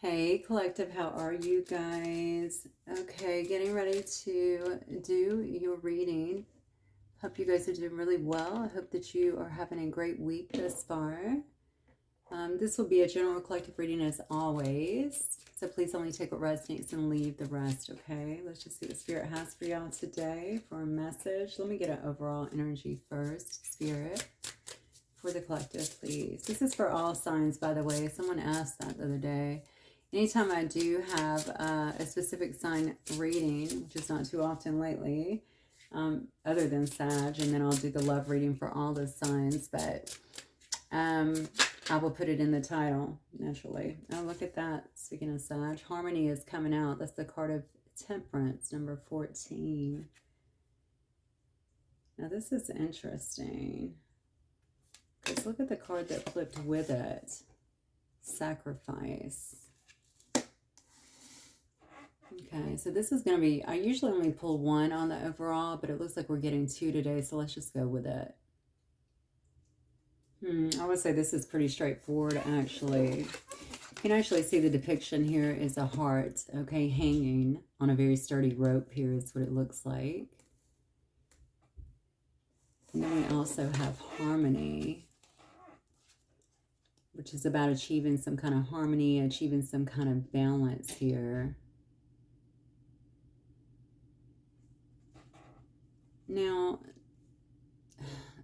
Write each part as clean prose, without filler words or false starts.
Hey, collective, how are you guys? Okay, getting ready to do your reading. Hope you guys are doing really well. I hope that you are having a great week thus far. This will be a general collective reading as always. So please only take what resonates and leave the rest, okay? Let's just see what Spirit has for y'all today for a message. Let me get an overall energy first, Spirit. For the collective, please. This is for all signs, by the way. Someone asked that the other day. Anytime I do have a specific sign reading, which is not too often lately, other than Sag, and then I'll do the love reading for all the signs, but I will put it in the title, naturally. Oh, look at that. Speaking of Sag, Harmony is coming out. That's the card of Temperance, number 14. Now, this is interesting. Because look at the card that flipped with it. Sacrifice. Okay, so this is going to be, I usually only pull one on the overall, but it looks like we're getting two today, so let's just go with it. I would say this is pretty straightforward, actually. You can actually see the depiction here is a heart, okay, hanging on a very sturdy rope here is what it looks like. And then we also have harmony, which is about achieving some kind of harmony, achieving some kind of balance here. Now,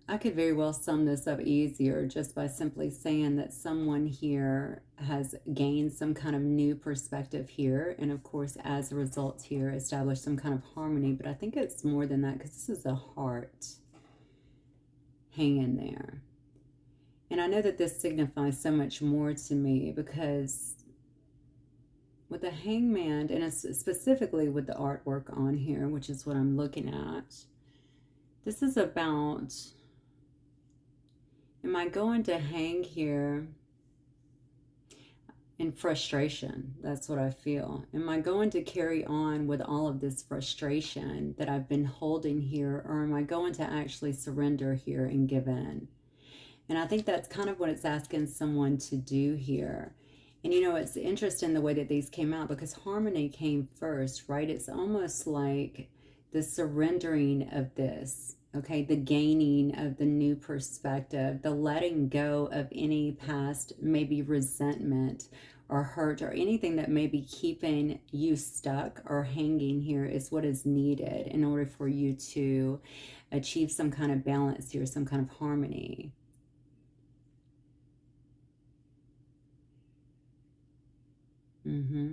I could very well sum this up easier just by simply saying that someone here has gained some kind of new perspective here. And of course, as a result here, established some kind of harmony. But I think it's more than that because this is a heart hanging there. And I know that this signifies so much more to me because with the hangman, and it's specifically with the artwork on here, which is what I'm looking at, this is about, am I going to hang here in frustration? That's what I feel. Am I going to carry on with all of this frustration that I've been holding here, or am I going to actually surrender here and give in? And I think that's kind of what it's asking someone to do here. And you know, it's interesting the way that these came out because harmony came first, right? It's almost like the surrendering of this, okay, the gaining of the new perspective, the letting go of any past maybe resentment or hurt or anything that may be keeping you stuck or hanging here is what is needed in order for you to achieve some kind of balance here, some kind of harmony. Okay.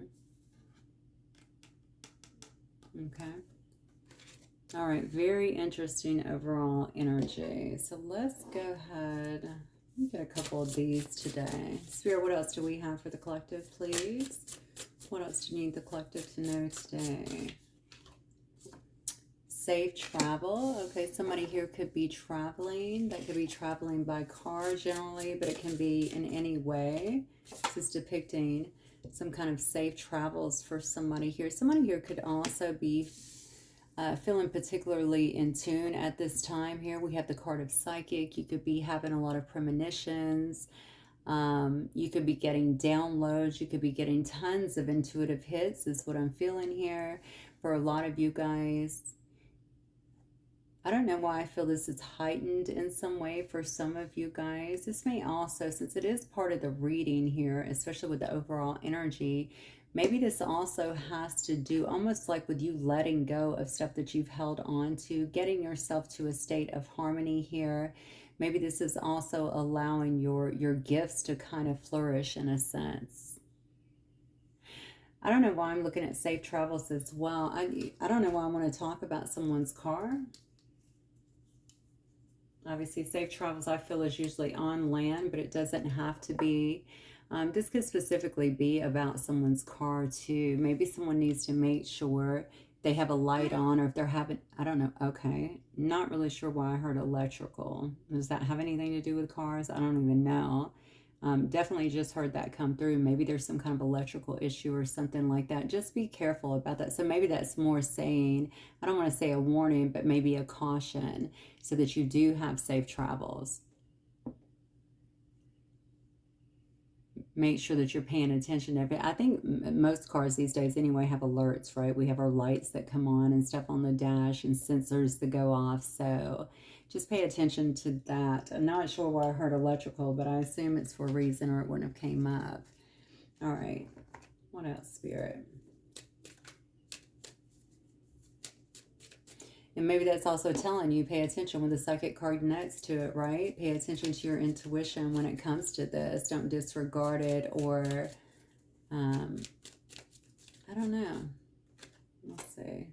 All right, very interesting overall energy. So let's go ahead and get a couple of these today. Spirit, what else do we have for the collective, please? What else do you need the collective to know today? Safe travel. Okay, somebody here could be traveling. That could be traveling by car generally, but it can be in any way. This is depicting some kind of safe travels for somebody here. Somebody here could also be feeling particularly in tune at this time here. We have the card of psychic. You could be having a lot of premonitions. You could be getting downloads. You could be getting tons of intuitive hits is what I'm feeling here for a lot of you guys. I don't know why I feel this is heightened in some way for some of you guys. This may also, since it is part of the reading here, especially with the overall energy, maybe this also has to do almost like with you letting go of stuff that you've held on to, getting yourself to a state of harmony here. Maybe this is also allowing your gifts to kind of flourish in a sense. I don't know why I'm looking at safe travels as well. I don't know why I want to talk about someone's car. Obviously, safe travels I feel is usually on land, but it doesn't have to be. This could specifically be about someone's car too. Maybe someone needs to make sure they have a light on, or if they're having, I don't know. Okay, not really sure why I heard electrical. Does that have anything to do with cars? I don't even know. Definitely just heard that come through. Maybe there's some kind of electrical issue or something like that. Just be careful about that. So maybe that's more saying, I don't want to say a warning, but maybe a caution so that you do have safe travels. make sure that you're paying attention to it. I think most cars these days anyway have alerts, right? We have our lights that come on and stuff on the dash and sensors that go off. So just pay attention to that. I'm not sure why I heard electrical, but I assume it's for a reason or it wouldn't have came up. All right. What else, Spirit? And maybe that's also telling you, pay attention with the psychic card next to it, right? Pay attention to your intuition when it comes to this. Don't disregard it or, I don't know. Let's see.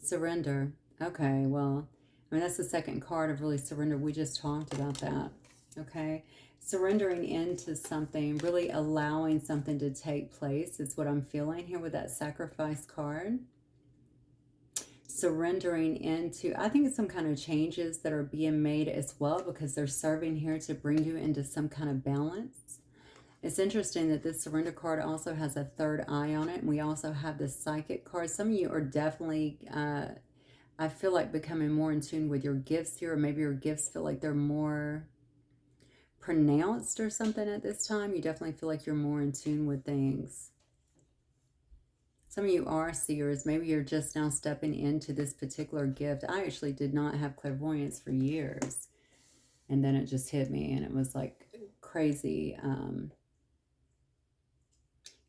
Surrender. Okay, well, I mean, that's the second card of really surrender. We just talked about that, okay? Surrendering into something, really allowing something to take place is what I'm feeling here with that sacrifice card. Surrendering into, I think it's some kind of changes that are being made as well because they're serving here to bring you into some kind of balance. It's interesting that this surrender card also has a third eye on it. And we also have the psychic card. Some of you are definitely, I feel like becoming more in tune with your gifts here, or maybe your gifts feel like they're more pronounced or something at this time. You definitely feel like you're more in tune with things. Some of you are seers. Maybe you're just now stepping into this particular gift. I actually did not have clairvoyance for years. And then it just hit me and it was like crazy,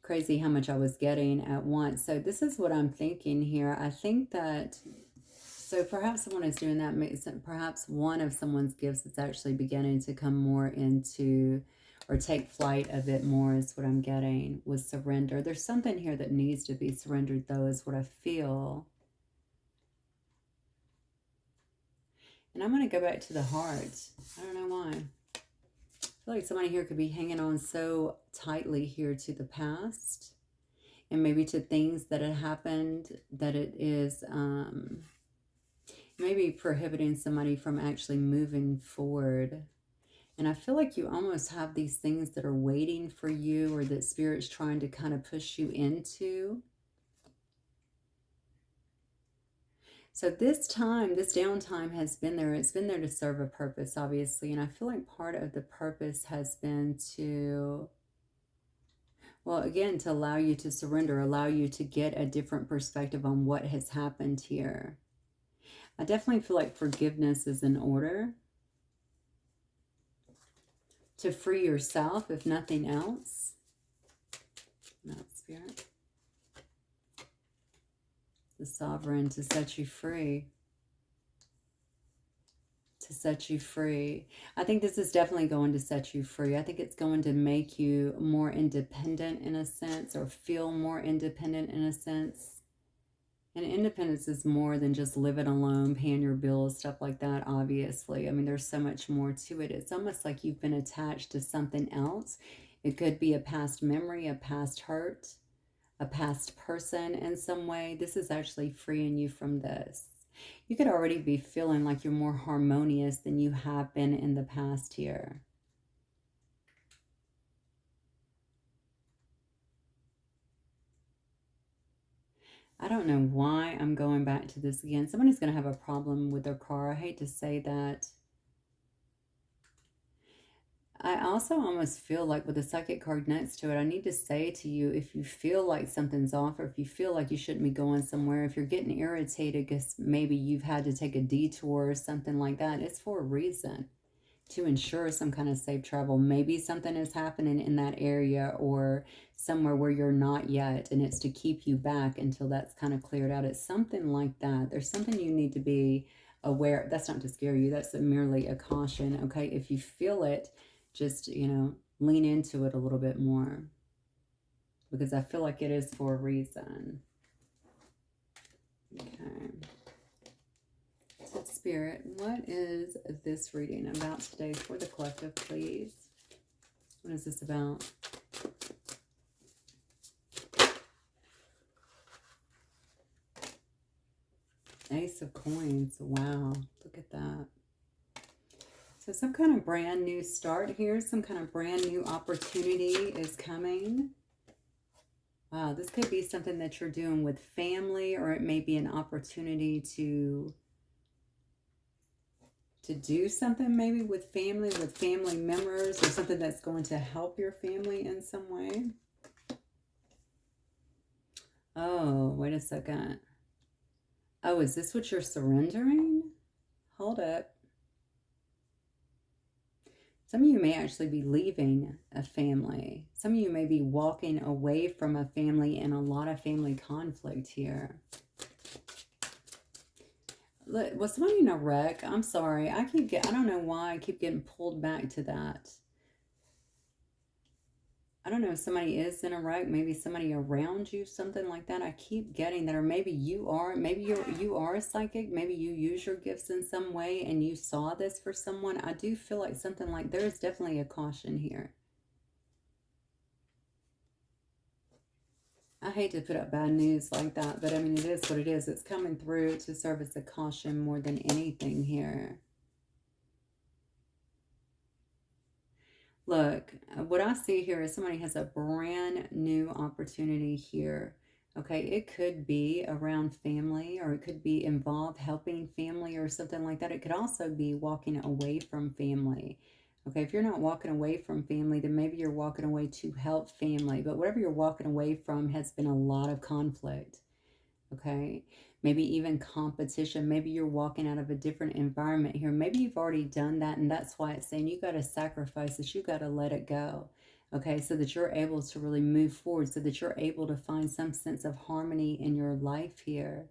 crazy how much I was getting at once. So this is what I'm thinking here. I think that, so perhaps someone is doing that. Perhaps one of someone's gifts is actually beginning to come more into or take flight a bit more is what I'm getting with surrender. There's something here that needs to be surrendered though is what I feel. And I'm going to go back to the heart. I don't know why. I feel like somebody here could be hanging on so tightly here to the past and maybe to things that had happened that it is maybe prohibiting somebody from actually moving forward. And I feel like you almost have these things that are waiting for you or that Spirit's trying to kind of push you into. So this time, this downtime has been there. It's been there to serve a purpose, obviously. And I feel like part of the purpose has been to, well, again, to allow you to surrender, allow you to get a different perspective on what has happened here. I definitely feel like forgiveness is in order. To free yourself, if nothing else. No, Spirit. The Sovereign, to set you free. To set you free. I think this is definitely going to set you free. I think it's going to make you more independent in a sense, or feel more independent in a sense. And independence is more than just living alone, paying your bills, stuff like that, obviously. I mean, there's so much more to it. It's almost like you've been attached to something else. It could be a past memory, a past hurt, a past person in some way. This is actually freeing you from this. You could already be feeling like you're more harmonious than you have been in the past here. I don't know why I'm going back to this again. Somebody's going to have a problem with their car. I hate to say that. I also almost feel like with the psychic card next to it, I need to say to you, if you feel like something's off or if you feel like you shouldn't be going somewhere, if you're getting irritated because maybe you've had to take a detour or something like that, it's for a reason. To ensure some kind of safe travel. Maybe something is happening in that area or somewhere where you're not yet, and it's to keep you back until that's kind of cleared out. It's something like that. There's something you need to be aware. That's not to scare you. That's merely a caution, okay? If you feel it, just, you know, lean into it a little bit more, because I feel like it is for a reason. Okay. Spirit, what is this reading about today for the collective, please? What is this about? Ace of Coins. Wow, look at that. So some kind of brand new start here. Some kind of brand new opportunity is coming. Wow, this could be something that you're doing with family, or it may be an opportunity to to do something maybe with family members, or something that's going to help your family in some way. Oh, wait a second. Oh, is this what you're surrendering? Hold up. Some of you may actually be leaving a family. Some of you may be walking away from a family, and a lot of family conflict here. Look, was somebody in a wreck? I'm sorry. I don't know why I keep getting pulled back to that. I don't know if somebody is in a wreck, maybe somebody around you, something like that. I keep getting that. Or maybe you are, you are a psychic, maybe you use your gifts in some way and you saw this for someone. I do feel like something like there is definitely a caution here. I hate to put up bad news like that, but I mean, it is what it is. It's coming through to serve as a caution more than anything here. Look, what I see here is somebody has a brand new opportunity here. Okay, it could be around family, or it could be involved helping family or something like that. It could also be walking away from family. Okay, if you're not walking away from family, then maybe you're walking away to help family. But whatever you're walking away from has been a lot of conflict. Okay, maybe even competition. Maybe you're walking out of a different environment here. Maybe you've already done that, and that's why it's saying you got to sacrifice this, you got to let it go. Okay, so that you're able to really move forward, so that you're able to find some sense of harmony in your life here.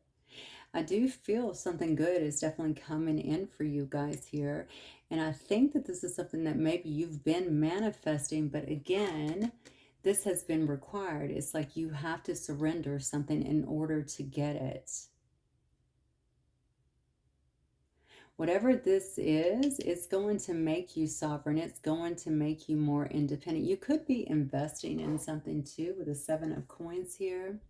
I do feel something good is definitely coming in for you guys here, and I think that this is something that maybe you've been manifesting, but again, this has been required. It's like you have to surrender something in order to get it. Whatever this is, it's going to make you sovereign. It's going to make you more independent. You could be investing in something too with the 7 of coins here.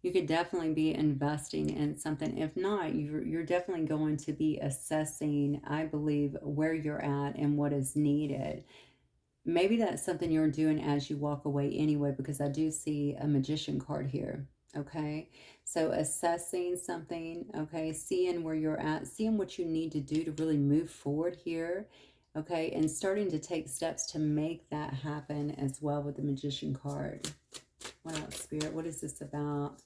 You could definitely be investing in something. If not, you're definitely going to be assessing, I believe, where you're at and what is needed. Maybe that's something you're doing as you walk away anyway, because I do see a magician card here. Okay, so assessing something, okay, seeing where you're at, seeing what you need to do to really move forward here, okay, and starting to take steps to make that happen as well with the magician card. Wow, Spirit, what is this about?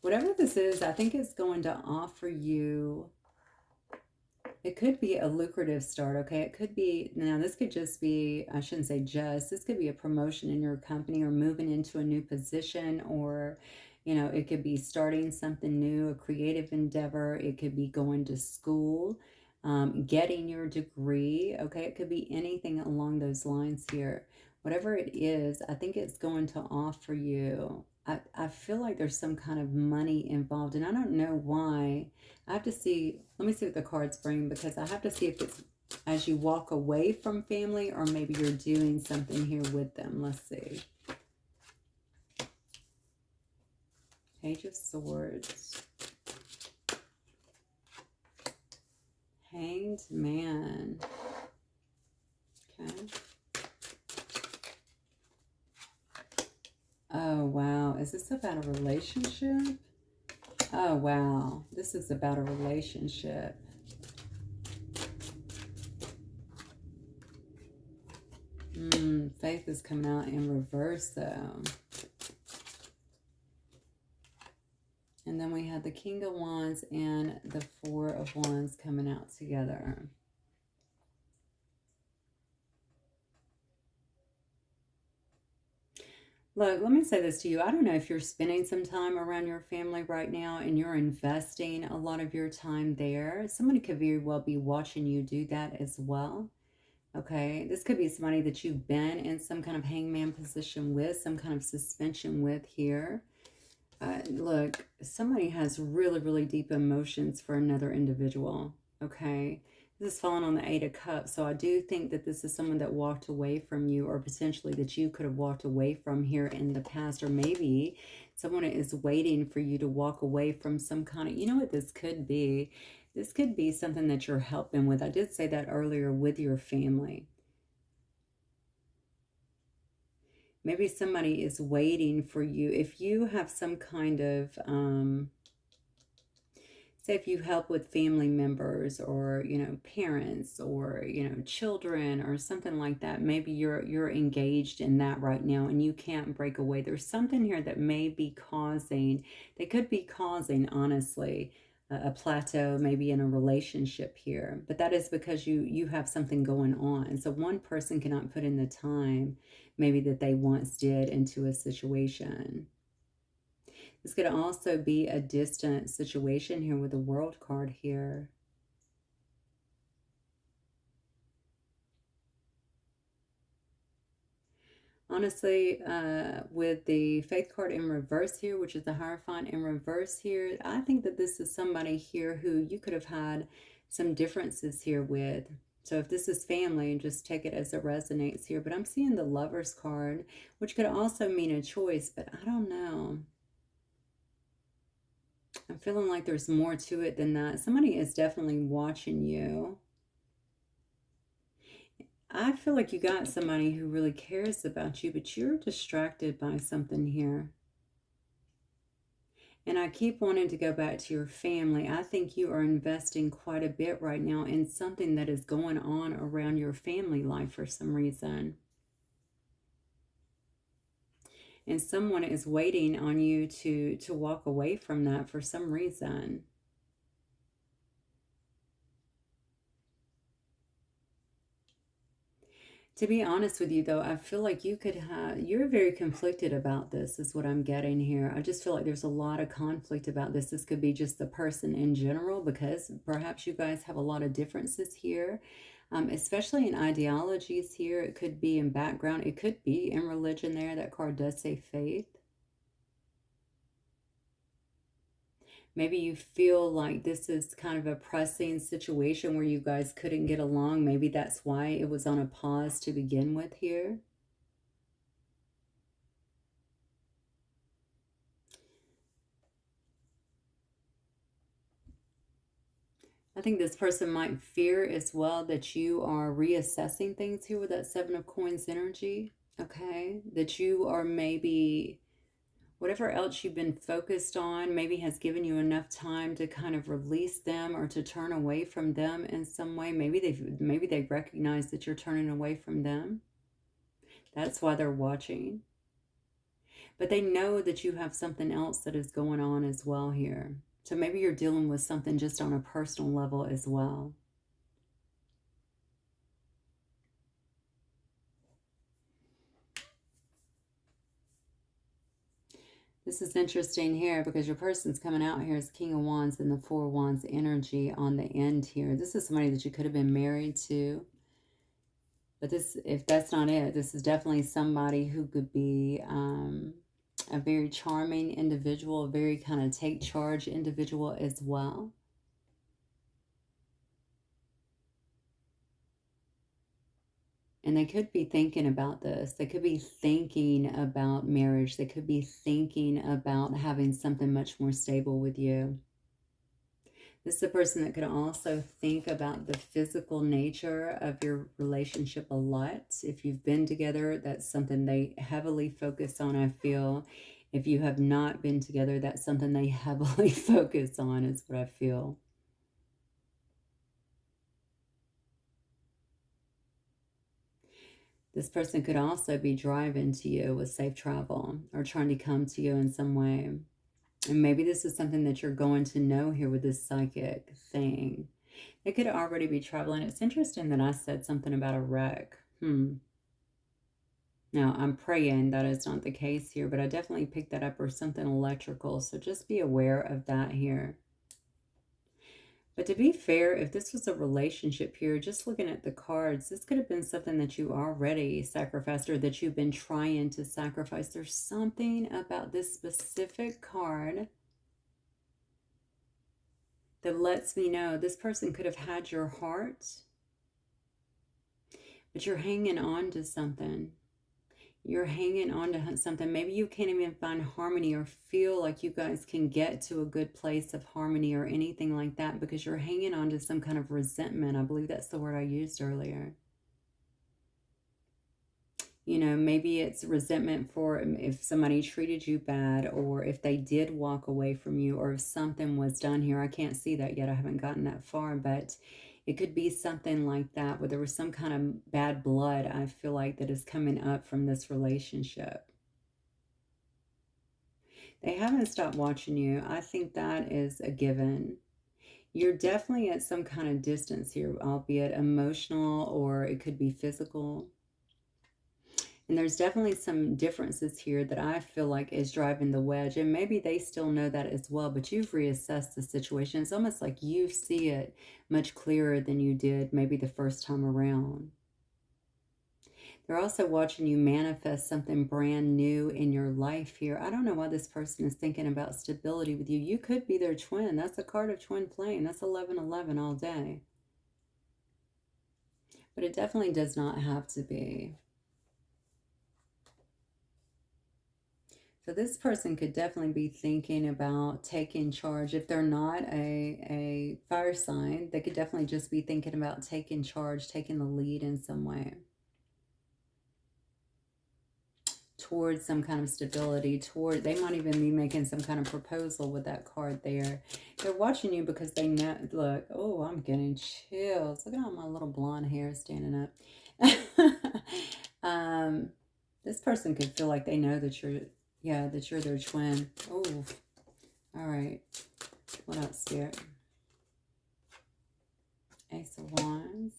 Whatever this is, I think it's going to offer you, it could be a lucrative start, okay? It could be, now this could just be, I shouldn't say just, this could be a promotion in your company, or moving into a new position, or, you know, it could be starting something new, a creative endeavor. It could be going to school, getting your degree, okay? It could be anything along those lines here. Whatever it is, I think it's going to offer you, I feel like there's some kind of money involved, and I don't know why. I have to see, let me see what the cards bring, because I have to see if it's as you walk away from family, or maybe you're doing something here with them. Let's see. Page of Swords. Hanged Man. Okay. Oh, wow. Is this about a relationship? Oh, wow. This is about a relationship. Faith is coming out in reverse, though. And then we have the King of Wands and the 4 of Wands coming out together. Look, let me say this to you. I don't know if you're spending some time around your family right now and you're investing a lot of your time there. Somebody could very well be watching you do that as well. Okay, this could be somebody that you've been in some kind of hangman position with, some kind of suspension with here. Look, somebody has really, really deep emotions for another individual. Okay, this is falling on the 8 of Cups. So I do think that this is someone that walked away from you, or potentially that you could have walked away from here in the past. Or maybe someone is waiting for you to walk away from some kind of, you know what this could be? This could be something that you're helping with. I did say that earlier, with your family. Maybe somebody is waiting for you. If you have some kind of, say if you help with family members or, parents or, children or something like that, maybe you're engaged in that right now and you can't break away. There's something here that may be causing, they could be causing, honestly, a plateau maybe in a relationship here, but that is because you have something going on. So one person cannot put in the time maybe that they once did into a situation. This could also be a distant situation here with the World card here. Honestly, with the Faith card in reverse here, which is the Hierophant in reverse here, I think that this is somebody here who you could have had some differences here with. So if this is family, just take it as it resonates here. But I'm seeing the Lovers card, which could also mean a choice, but I don't know. I'm feeling like there's more to it than that. Somebody is definitely watching you. I feel like you got somebody who really cares about you, but you're distracted by something here. And I keep wanting to go back to your family. I think you are investing quite a bit right now in something that is going on around your family life for some reason. And someone is waiting on you to walk away from that for some reason. To be honest with you, though, I feel like you're very conflicted about this, is what I'm getting here. I just feel like there's a lot of conflict about this. This could be just the person in general, because perhaps you guys have a lot of differences here, especially in ideologies here. It could be in background, it could be in religion there. That card does say faith. Maybe you feel like this is kind of a pressing situation where you guys couldn't get along. Maybe that's why it was on a pause to begin with here. I think this person might fear as well that you are reassessing things here with that Seven of Coins energy. Okay, that you are maybe, whatever else you've been focused on maybe has given you enough time to kind of release them or to turn away from them in some way. Maybe they recognize that you're turning away from them. That's why they're watching. But they know that you have something else that is going on as well here. So maybe you're dealing with something just on a personal level as well. This is interesting here because your person's coming out here as King of Wands and the Four of Wands energy on the end here. This is somebody that you could have been married to. But this, if that's not it, this is definitely somebody who could be a very charming individual, a very kind of take charge individual as well. And they could be thinking about this. They could be thinking about marriage. They could be thinking about having something much more stable with you. This is a person that could also think about the physical nature of your relationship a lot. If you've been together, that's something they heavily focus on, I feel. If you have not been together, that's something they heavily focus on, is what I feel. This person could also be driving to you with safe travel or trying to come to you in some way. And maybe this is something that you're going to know here with this psychic thing. It could already be traveling. It's interesting that I said something about a wreck. Now, I'm praying that is not the case here, but I definitely picked that up, or something electrical. So just be aware of that here. But to be fair, if this was a relationship here, just looking at the cards, this could have been something that you already sacrificed or that you've been trying to sacrifice. There's something about this specific card that lets me know this person could have had your heart, but you're hanging on to something. You're hanging on to something. Maybe you can't even find harmony or feel like you guys can get to a good place of harmony or anything like that because you're hanging on to some kind of resentment. I believe that's the word I used earlier. You know, maybe it's resentment for if somebody treated you bad, or if they did walk away from you, or if something was done here. I can't see that yet. I haven't gotten that far, but it could be something like that, where there was some kind of bad blood, I feel like, that is coming up from this relationship. They haven't stopped watching you. I think that is a given. You're definitely at some kind of distance here, albeit emotional, or it could be physical. And there's definitely some differences here that I feel like is driving the wedge. And maybe they still know that as well, but you've reassessed the situation. It's almost like you see it much clearer than you did maybe the first time around. They're also watching you manifest something brand new in your life here. I don't know why this person is thinking about stability with you. You could be their twin. That's a card of twin flame. That's 1111 all day. But it definitely does not have to be. So this person could definitely be thinking about taking charge. If they're not a fire sign, they could definitely just be thinking about taking charge, taking the lead in some way towards some kind of stability, toward, they might even be making some kind of proposal with that card there. They're watching you because they know, look, oh, I'm getting chills. Look at all my little blonde hair standing up. This person could feel like they know that you're, yeah, that you're their twin. Oh, all right. What else, Spirit? Ace of Wands.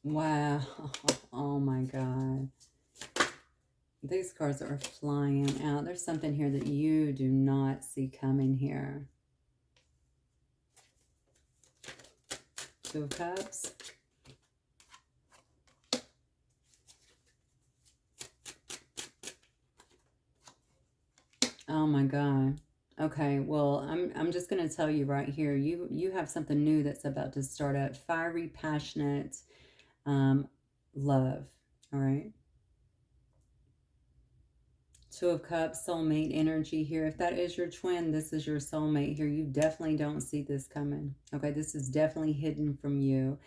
Wow. Oh my God. These cards are flying out. There's something here that you do not see coming here. Two of Cups. Oh my God. Okay, well, I'm just going to tell you right here, you have something new that's about to start up. Fiery, passionate love. All right. Two of Cups, soulmate energy here. If that is your twin, this is your soulmate here. You definitely don't see this coming. Okay, this is definitely hidden from you.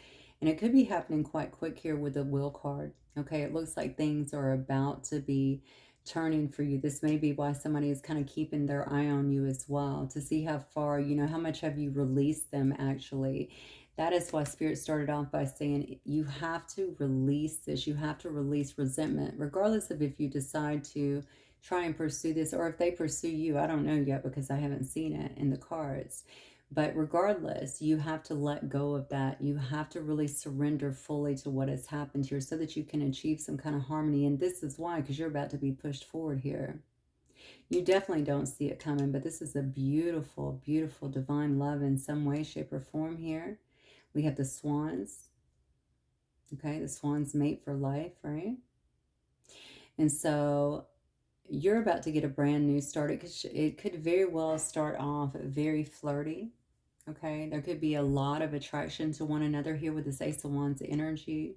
And it could be happening quite quick here with the Will card. Okay, it looks like things are about to be turning for you. This may be why somebody is kind of keeping their eye on you as well, to see how far, you know, how much have you released them actually. That is why Spirit started off by saying you have to release this. You have to release resentment, regardless of if you decide to try and pursue this, or if they pursue you. I don't know yet because I haven't seen it in the cards. But regardless, you have to let go of that. You have to really surrender fully to what has happened here so that you can achieve some kind of harmony. And this is why, because you're about to be pushed forward here. You definitely don't see it coming, but this is a beautiful, beautiful divine love in some way, shape, or form here. We have the swans. Okay, the swans mate for life, right? And so you're about to get a brand new start. It could very well start off very flirty. Okay, there could be a lot of attraction to one another here with this Ace of Wands energy.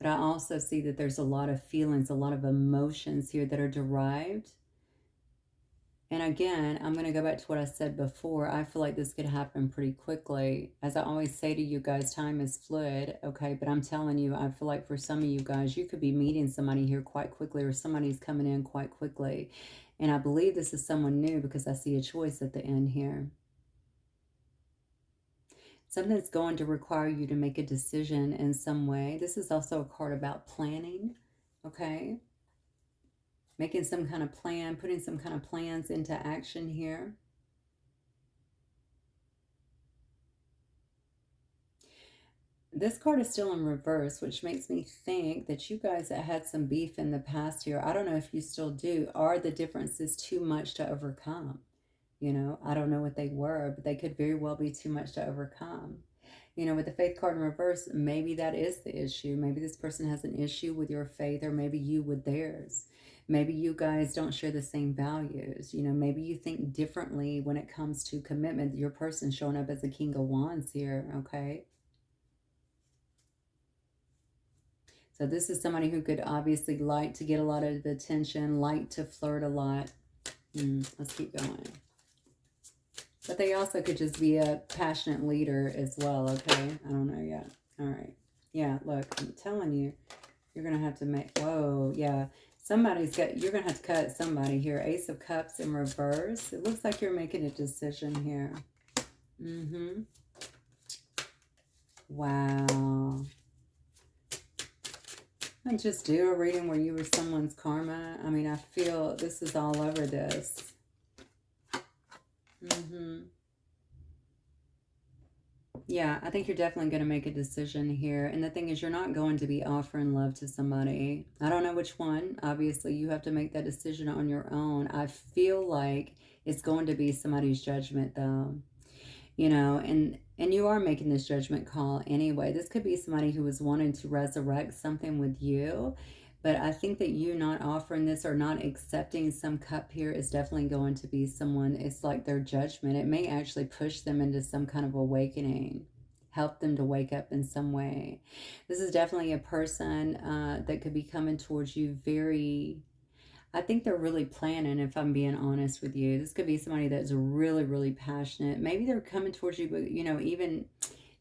But I also see that there's a lot of feelings, a lot of emotions here that are derived. And again, I'm going to go back to what I said before. I feel like this could happen pretty quickly. As I always say to you guys, time is fluid, okay? But I'm telling you, I feel like for some of you guys, you could be meeting somebody here quite quickly, or somebody's coming in quite quickly. And I believe this is someone new because I see a choice at the end here. Something's going to require you to make a decision in some way. This is also a card about planning, okay? Making some kind of plan, putting some kind of plans into action here. This card is still in reverse, which makes me think that you guys that had some beef in the past here, I don't know if you still do, are the differences too much to overcome? You know, I don't know what they were, but they could very well be too much to overcome. You know, with the faith card in reverse, maybe that is the issue. Maybe this person has an issue with your faith, or maybe you with theirs. Maybe you guys don't share the same values. You know, maybe you think differently when it comes to commitment. Your person showing up as a King of Wands here, okay? So this is somebody who could obviously like to get a lot of attention, like to flirt a lot. Let's keep going. But they also could just be a passionate leader as well, okay? I don't know yet. All right. Yeah, look, I'm telling you, you're going to have to make, whoa, yeah. You're going to have to cut somebody here. Ace of Cups in reverse. It looks like you're making a decision here. Mm-hmm. Wow. And just do a reading where you were someone's karma. I mean, I feel this is all over this. Mm-hmm. Yeah, I think you're definitely going to make a decision here. And the thing is, you're not going to be offering love to somebody. I don't know which one. Obviously, you have to make that decision on your own. I feel like it's going to be somebody's judgment, though. You know, and you are making this judgment call anyway. This could be somebody who was wanting to resurrect something with you, but I think that you not offering this or not accepting some cup here is definitely going to be someone, it's like their judgment. It may actually push them into some kind of awakening, help them to wake up in some way. This is definitely a person that could be coming towards you very, I think they're really planning, if I'm being honest with you. This could be somebody that's really, really passionate. Maybe they're coming towards you, but, you know, even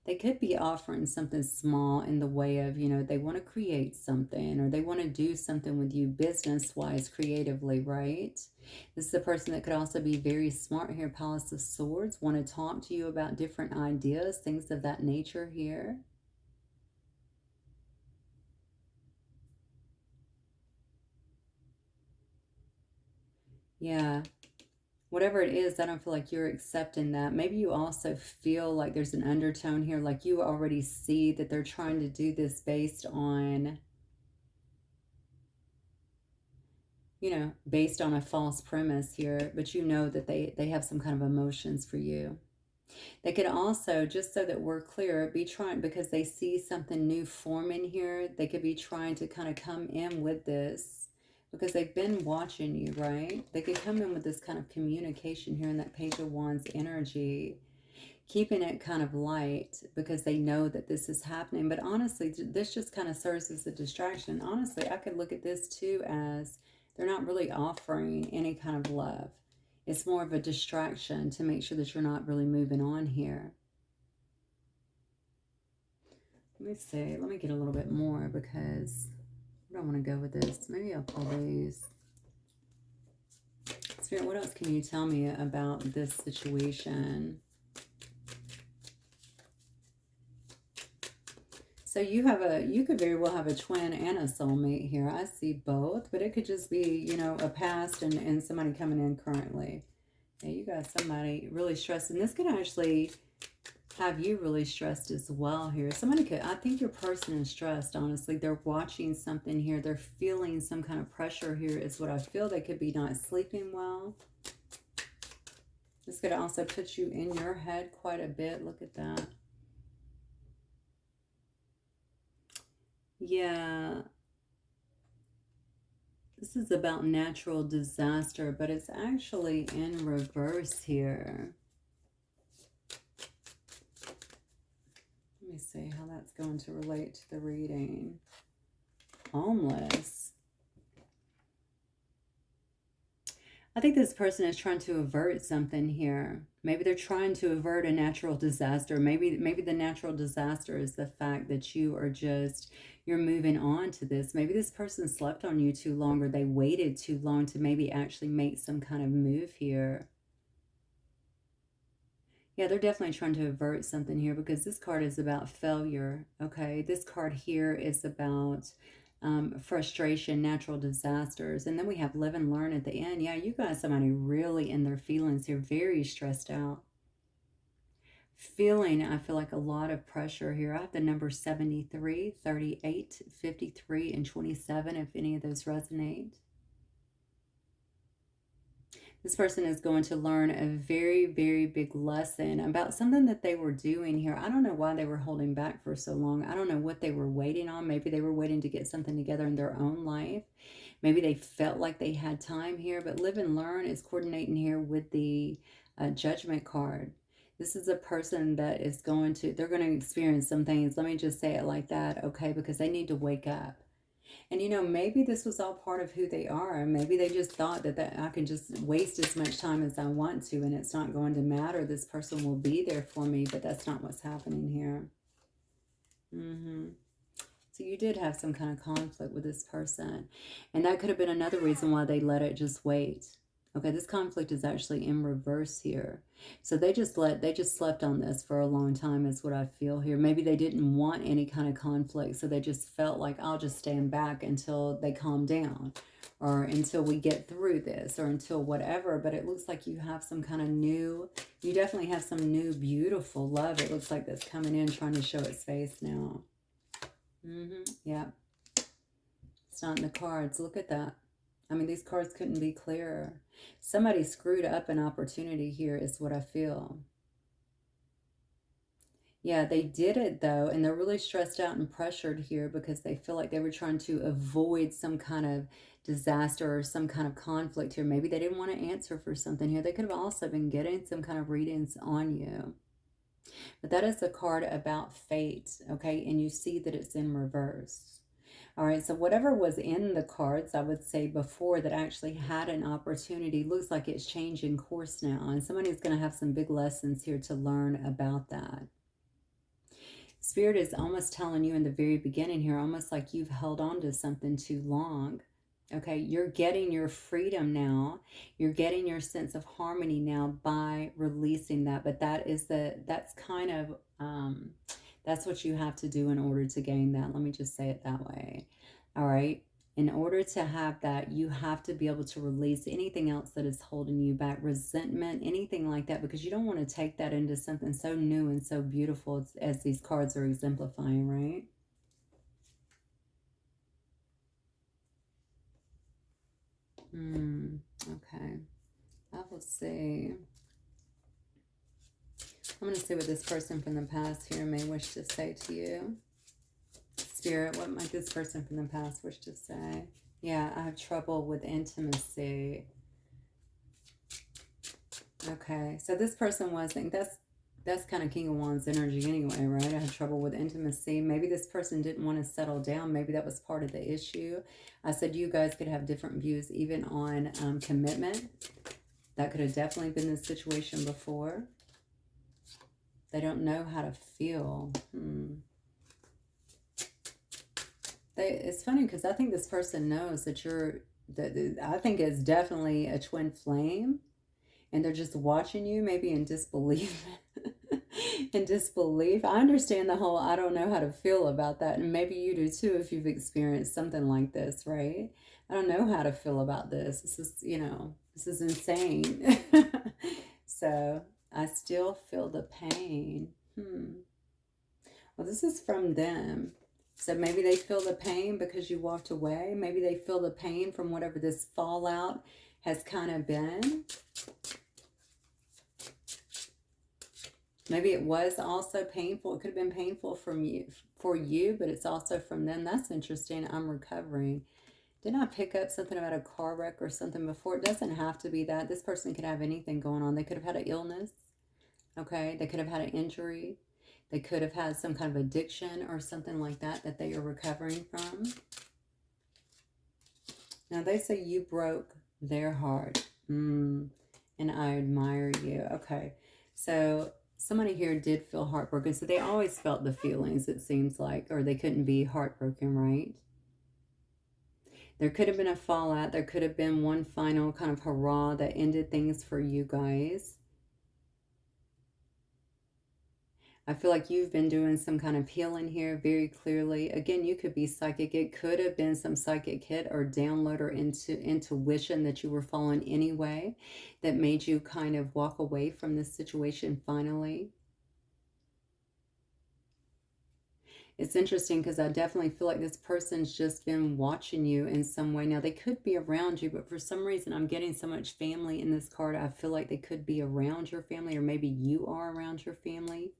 they could be offering something small in the way of, you know, they want to create something or they want to do something with you business-wise, creatively, right? This is a person that could also be very smart here, Palace of Swords, want to talk to you about different ideas, things of that nature here. Yeah. Whatever it is, I don't feel like you're accepting that. Maybe you also feel like there's an undertone here, like you already see that they're trying to do this based on, you know, based on a false premise here, but you know that they have some kind of emotions for you. They could also, just so that we're clear, be trying, because they see something new forming here, they could be trying to kind of come in with this because they've been watching you, right? They could come in with this kind of communication here in that Page of Wands energy, keeping it kind of light because they know that this is happening. But honestly, this just kind of serves as a distraction. Honestly, I could look at this too as they're not really offering any kind of love. It's more of a distraction to make sure that you're not really moving on here. Let me see. Let me get a little bit more because I don't want to go with this. Maybe I'll pull these. Spirit, what else can you tell me about this situation? So you could very well have a twin and a soulmate here. I see both, but it could just be, you know, a past and somebody coming in currently. Yeah, you got somebody really stressed, and this could actually have you really stressed as well here. Somebody could, I think your person is stressed, honestly. They're watching something here. They're feeling some kind of pressure here is what I feel. They could be not sleeping well. This could also put you in your head quite a bit. Look at that. Yeah. This is about natural disaster, but it's actually in reverse here. Let me see how that's going to relate to the reading. Homeless. I think this person is trying to avert something here. Maybe they're trying to avert a natural disaster. Maybe the natural disaster is the fact that you're moving on to this. Maybe this person slept on you too long, or they waited too long to maybe actually make some kind of move here. Yeah, they're definitely trying to avert something here because this card is about failure, okay? This card here is about frustration, natural disasters. And then we have live and learn at the end. Yeah, you got somebody really in their feelings here, very stressed out. Feeling, I feel like a lot of pressure here. I have the number 73, 38, 53, and 27, if any of those resonate. This person is going to learn a very, very big lesson about something that they were doing here. I don't know why they were holding back for so long. I don't know what they were waiting on. Maybe they were waiting to get something together in their own life. Maybe they felt like they had time here, but live and learn is coordinating here with the judgment card. This is a person that is they're going to experience some things. Let me just say it like that, okay? Because they need to wake up. And you know, maybe this was all part of who they are. And maybe they just thought that I can just waste as much time as I want to and it's not going to matter. This person will be there for me, but that's not what's happening here. So you did have some kind of conflict with this person. And that could have been another reason why they let it just wait. Okay, this conflict is actually in reverse here. So they just slept on this for a long time is what I feel here. Maybe they didn't want any kind of conflict, so they just felt like I'll just stand back until they calm down or until we get through this or until whatever. But it looks like you have some kind of new, you definitely have some new beautiful love. It looks like that's coming in trying to show its face now. Yeah. It's not in the cards. Look at that. I mean, these cards couldn't be clearer. Somebody screwed up an opportunity here is what I feel. Yeah, they did it though, and they're really stressed out and pressured here because they feel like they were trying to avoid some kind of disaster or some kind of conflict here. Maybe they didn't want to answer for something here. They could have also been getting some kind of readings on you. But that is a card about fate, okay? And you see that it's in reverse. All right, so whatever was in the cards, I would say before that actually had an opportunity, looks like it's changing course now. And somebody's going to have some big lessons here to learn about that. Spirit is almost telling you in the very beginning here, almost like you've held on to something too long. Okay, you're getting your freedom now. You're getting your sense of harmony now by releasing that. But that's kind of, that's what you have to do in order to gain that. Let me just say it that way. All right. In order to have that, you have to be able to release anything else that is holding you back, resentment, anything like that, because you don't want to take that into something so new and so beautiful as these cards are exemplifying, right? Okay. I will see. I'm going to see what this person from the past here may wish to say to you. Spirit, what might this person from the past wish to say? Yeah, I have trouble with intimacy. Okay, so this person wasn't, that's kind of King of Wands energy anyway, right? I had trouble with intimacy. Maybe this person didn't want to settle down. Maybe that was part of the issue. I said you guys could have different views even on commitment. That could have definitely been the situation before. They don't know how to feel. It's funny because I think this person knows that I think it's definitely a twin flame. And they're just watching you maybe in disbelief. In disbelief. I understand the whole I don't know how to feel about that. And maybe you do too if you've experienced something like this, right? I don't know how to feel about this. This is, this is insane. So I still feel the pain. Well, this is from them. So maybe they feel the pain because you walked away. Maybe they feel the pain from whatever this fallout has kind of been. Maybe it was also painful. It could have been painful for you, but it's also from them. That's interesting. I'm recovering. Didn't I pick up something about a car wreck or something before? It doesn't have to be that. This person could have anything going on. They could have had an illness. Okay. They could have had an injury. They could have had some kind of addiction or something like that that they are recovering from. Now, they say you broke their heart. And I admire you. Okay. So somebody here did feel heartbroken. So they always felt the feelings, it seems like, or they couldn't be heartbroken, right? There could have been a fallout. There could have been one final kind of hurrah that ended things for you guys. I feel like you've been doing some kind of healing here very clearly. Again, you could be psychic. It could have been some psychic hit or download or intuition that you were following anyway that made you kind of walk away from this situation finally. It's interesting because I definitely feel like this person's just been watching you in some way. Now, they could be around you, but for some reason, I'm getting so much family in this card. I feel like they could be around your family, or maybe you are around your family.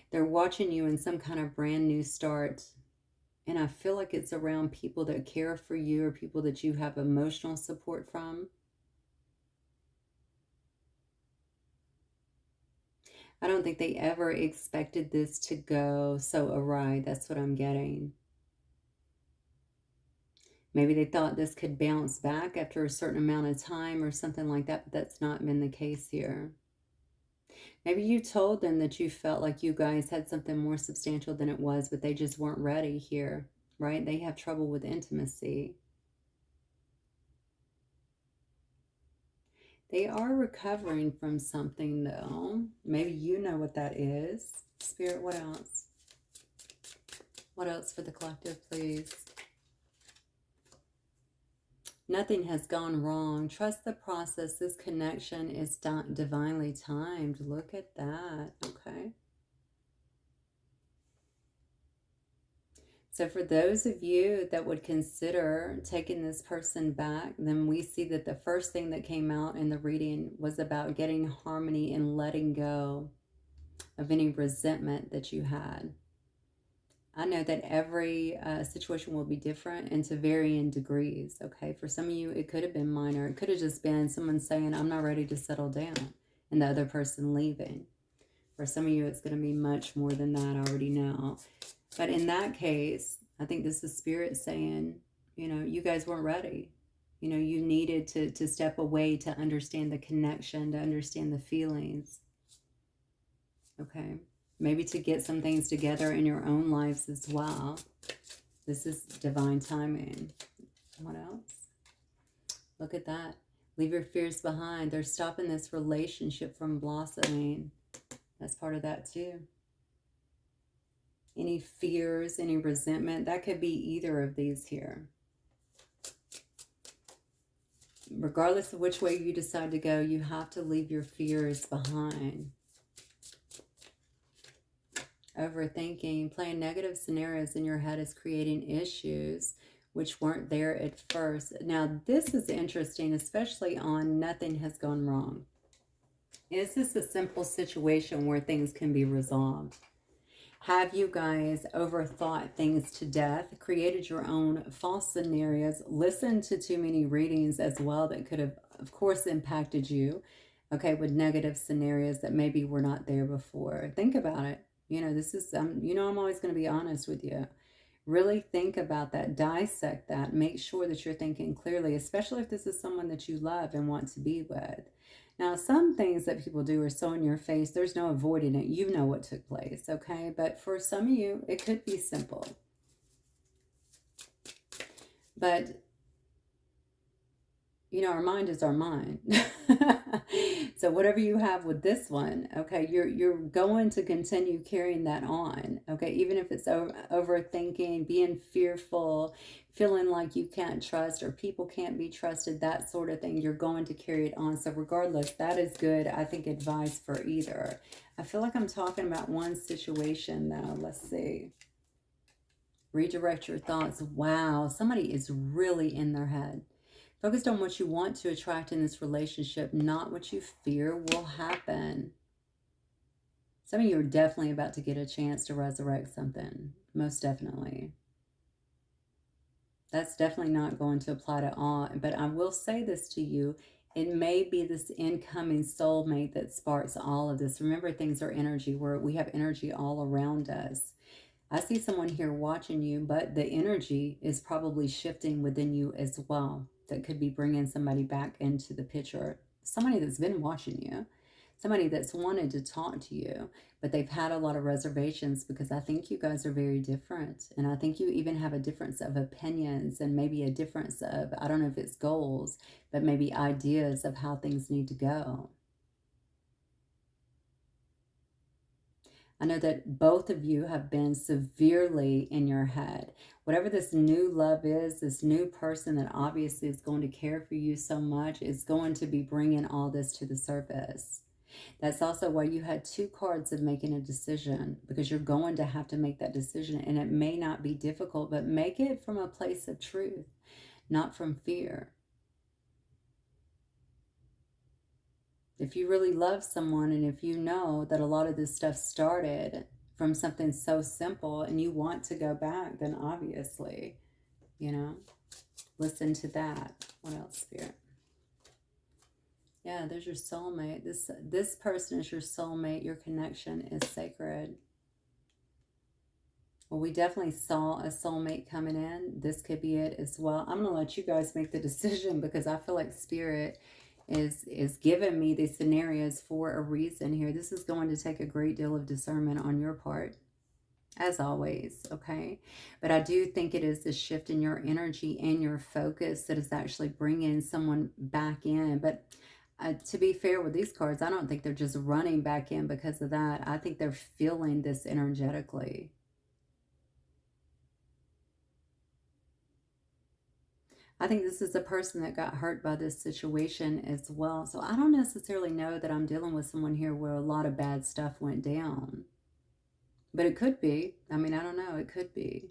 They're watching you in some kind of brand new start. And I feel like it's around people that care for you or people that you have emotional support from. I don't think they ever expected this to go so awry. That's what I'm getting. Maybe they thought this could bounce back after a certain amount of time or something like that, but that's not been the case here. Maybe you told them that you felt like you guys had something more substantial than it was, but they just weren't ready here, right? They have trouble with intimacy. They are recovering from something, though. Maybe you know what that is. Spirit, what else? What else for the collective, please? Nothing has gone wrong. Trust the process. This connection is divinely timed. Look at that. Okay. So for those of you that would consider taking this person back, then we see that the first thing that came out in the reading was about getting harmony and letting go of any resentment that you had. I know that every situation will be different and to varying degrees, okay? For some of you, it could have been minor. It could have just been someone saying, I'm not ready to settle down, and the other person leaving. For some of you, it's going to be much more than that, I already know. But in that case, I think this is Spirit saying, you know, you guys weren't ready. You know, you needed to step away to understand the connection, to understand the feelings. Okay. Maybe to get some things together in your own lives as well. This is divine timing. What else? Look at that. Leave your fears behind. They're stopping this relationship from blossoming. That's part of that too. Any fears, any resentment, that could be either of these here. Regardless of which way you decide to go, you have to leave your fears behind. Overthinking, playing negative scenarios in your head is creating issues which weren't there at first. Now, this is interesting, especially on nothing has gone wrong. Is this a simple situation where things can be resolved? Have you guys overthought things to death, created your own false scenarios, listened to too many readings as well that could have, of course, impacted you, okay, with negative scenarios that maybe were not there before? Think about it. You know, this is, you know, I'm always going to be honest with you. Really think about that, dissect that, make sure that you're thinking clearly, especially if this is someone that you love and want to be with. Now, some things that people do are so in your face, there's no avoiding it. You know what took place, okay? But for some of you, it could be simple. But, you know, our mind is our mind. So whatever you have with this one, okay, you're going to continue carrying that on, okay? Even if it's overthinking, being fearful, feeling like you can't trust or people can't be trusted, that sort of thing, you're going to carry it on. So regardless, that is good, I think, advice for either. I feel like I'm talking about one situation, though. Let's see. Redirect your thoughts. Wow, somebody is really in their head. Focused on what you want to attract in this relationship, not what you fear will happen. Some of you are definitely about to get a chance to resurrect something. Most definitely. That's definitely not going to apply to all. But I will say this to you. It may be this incoming soulmate that sparks all of this. Remember, things are energy. We have energy all around us. I see someone here watching you, but the energy is probably shifting within you as well. That could be bringing somebody back into the picture. Somebody that's been watching you. Somebody that's wanted to talk to you, but they've had a lot of reservations because I think you guys are very different. And I think you even have a difference of opinions and maybe a difference of, I don't know if it's goals, but maybe ideas of how things need to go. I know that both of you have been severely in your head. Whatever this new love is, this new person that obviously is going to care for you so much, is going to be bringing all this to the surface. That's also why you had two cards of making a decision, because you're going to have to make that decision, and it may not be difficult, but make it from a place of truth, not from fear. If you really love someone, and if you know that a lot of this stuff started from something so simple and you want to go back, then obviously, you know, listen to that. What else, Spirit? Yeah, there's your soulmate. This person is your soulmate. Your connection is sacred. Well, we definitely saw a soulmate coming in. This could be it as well. I'm going to let you guys make the decision because I feel like Spirit is giving me these scenarios for a reason here. This is going to take a great deal of discernment on your part, as always, okay? But I do think it is a shift in your energy and your focus that is actually bringing someone back in. But to be fair with these cards, I don't think they're just running back in because of that. I think they're feeling this energetically. I think this is a person that got hurt by this situation as well. So I don't necessarily know that I'm dealing with someone here where a lot of bad stuff went down. But it could be. I mean, I don't know. It could be.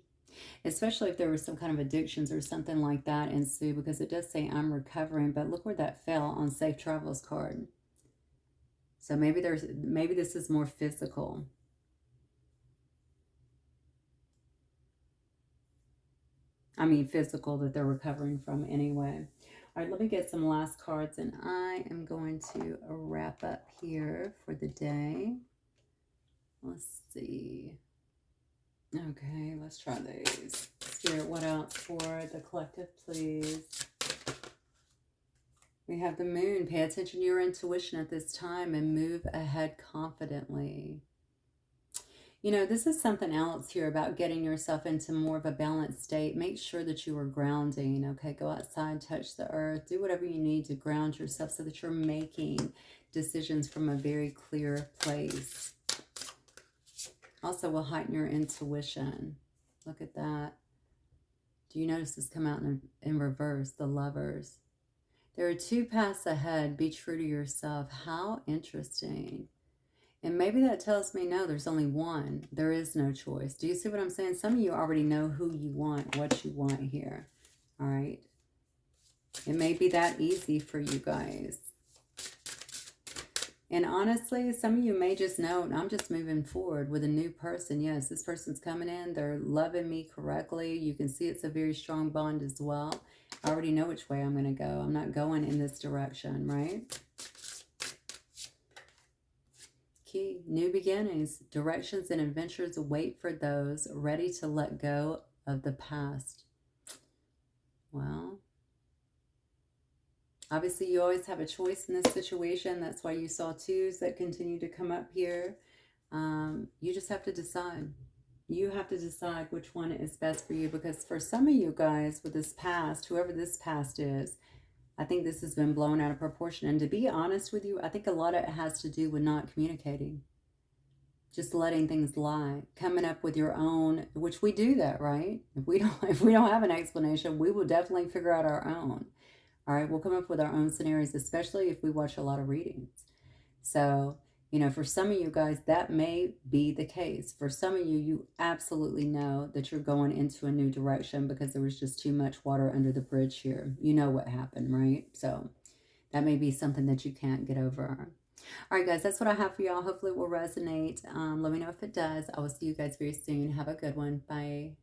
Especially if there was some kind of addictions or something like that ensue, because it does say I'm recovering. But look where that fell on Safe Travels card. So maybe this is more physical. I mean, physical that they're recovering from anyway. All right, let me get some last cards, and I am going to wrap up here for the day. Let's see. Okay, let's try these. Spirit, what else for the collective, please? We have the moon. Pay attention to your intuition at this time and move ahead confidently. You know, this is something else here about getting yourself into more of a balanced state. Make sure that you are grounding, okay? Go outside, touch the earth, do whatever you need to ground yourself so that you're making decisions from a very clear place. Also will heighten your intuition. Look at that. Do you notice this come out in reverse, the Lovers? There are two paths ahead. Be true to yourself. How interesting. And maybe that tells me, no, there's only one. There is no choice. Do you see what I'm saying? Some of you already know who you want, what you want here. All right. It may be that easy for you guys. And honestly, some of you may just know, I'm just moving forward with a new person. Yes, this person's coming in. They're loving me correctly. You can see it's a very strong bond as well. I already know which way I'm going to go. I'm not going in this direction, right? Key, new beginnings, directions and adventures await for those ready to let go of the past. Well, obviously you always have a choice in this situation. That's why you saw twos that continue to come up here. You just have to decide. You have to decide which one is best for you, because for some of you guys with this past, whoever this past is, I think this has been blown out of proportion. And to be honest with you, I think a lot of it has to do with not communicating. Just letting things lie, coming up with your own, which we do that, right? If we don't have an explanation, we will definitely figure out our own. All right, we'll come up with our own scenarios, especially if we watch a lot of readings. So, you know, for some of you guys, that may be the case. For some of you, you absolutely know that you're going into a new direction because there was just too much water under the bridge here. You know what happened, right? So that may be something that you can't get over. All right, guys, that's what I have for y'all. Hopefully it will resonate. Let me know if it does. I will see you guys very soon. Have a good one. Bye.